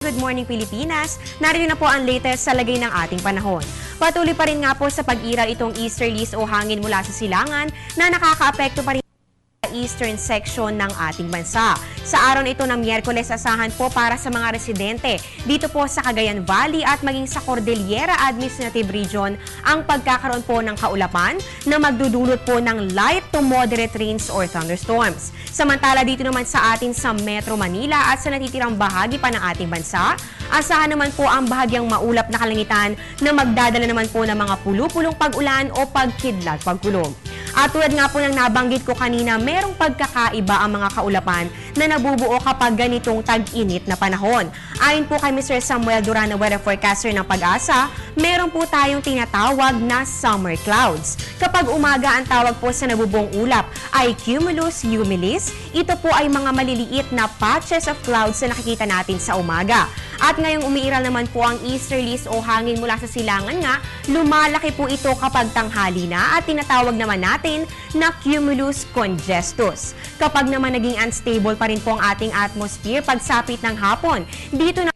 Good Morning Pilipinas. Narito na po ang latest sa lagay ng ating panahon. Patuloy pa rin nga po sa pag-iral itong easterlies o hangin mula sa silangan na nakakaapekto pa rin sa eastern section ng ating bansa. Sa araw na ito ng Miyerkules, asahan po para sa mga residente dito po sa Cagayan Valley at maging sa Cordillera Administrative Region ang pagkakaroon po ng kaulapan na magdudulot po ng light to moderate rains or thunderstorms. Samantala dito naman sa atin sa Metro Manila at sa natitirang bahagi pa ng ating bansa, asahan naman po ang bahagyang maulap na kalangitan na magdadala naman po ng mga pulu-pulong pag-ulan o pagkidlat pagkulog. At tulad nga po ng nabanggit ko kanina, merong pagkakaiba ang mga kaulapan na nabubuo kapag ganitong tag-init na panahon. Ayon po kay Mr. Samuel Duran, weather forecaster ng Pag-asa, meron po tayong tinatawag na summer clouds. Kapag umaga ang tawag po sa nabubuong ulap ay cumulus humilis. Ito po ay mga maliliit na patches of clouds na nakikita natin sa umaga. At ngayong umiiral naman po ang easterlies o hangin mula sa silangan nga, lumalaki po ito kapag tanghali na at tinatawag naman natin na cumulus congestus. Kapag naman naging unstable pa rin po ang ating atmosphere pagsapit ng hapon, dito na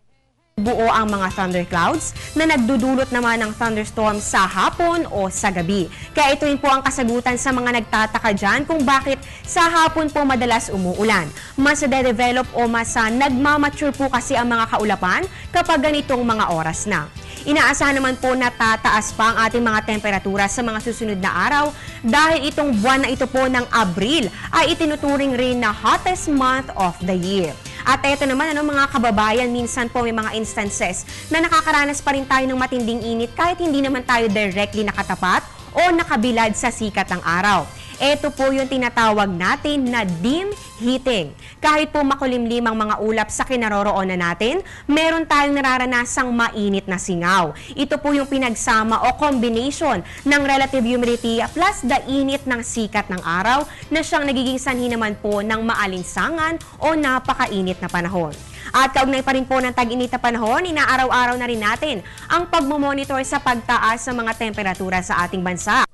buo ang mga thunderclouds na nagdudulot naman ng thunderstorm sa hapon o sa gabi. Kaya ito rin po ang kasagutan sa mga nagtataka dyan kung bakit sa hapon po madalas umuulan. Mas nade-develop o mas nagmamature po kasi ang mga kaulapan kapag ganitong mga oras na. Inaasahan naman po na tataas pa ang ating mga temperatura sa mga susunod na araw dahil itong buwan na ito po ng Abril ay itinuturing rin na hottest month of the year. At eto naman mga kababayan, minsan po may mga instances na nakakaranas pa rin tayo ng matinding init kahit hindi naman tayo directly nakatapat o nakabilad sa sikat ng araw. Ito po yung tinatawag natin na dim heating. Kahit po makulimlim ang mga ulap sa kinaroroonan natin, meron tayong nararanasang mainit na singaw. Ito po yung pinagsama o combination ng relative humidity plus the init ng sikat ng araw na siyang nagiging sanhi naman po ng maalinsangan o napakainit na panahon. At kaugnay pa rin po ng tag-init na panahon, inaaraw-araw na rin natin ang pagmomonitor sa pagtaas sa mga temperatura sa ating bansa.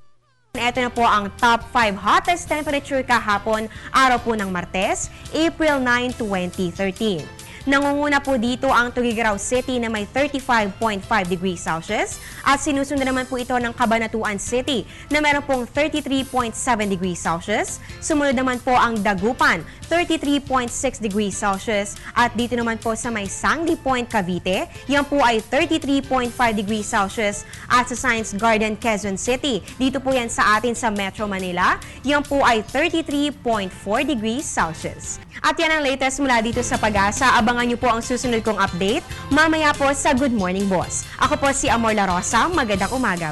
Ito na po ang top 5 hottest temperature kahapon, araw po ng Martes, April 9, 2013. Nangunguna po dito ang Tuguegarao City na may 35.5 degrees Celsius at sinusundan naman po ito ng Cabanatuan City na meron pong 33.7 degrees Celsius. Sumunod naman po ang Dagupan, 33.6 degrees Celsius at dito naman po sa may Sangley Point, Cavite, yan po ay 33.5 degrees Celsius at sa Science Garden, Quezon City, dito po yan sa atin sa Metro Manila, yan po ay 33.4 degrees Celsius. At yan ang latest mula dito sa Pag-asa. Abangan niyo po ang susunod kong update mamaya po sa Good Morning Boss. Ako po si Amor La Rosa. Magandang umaga.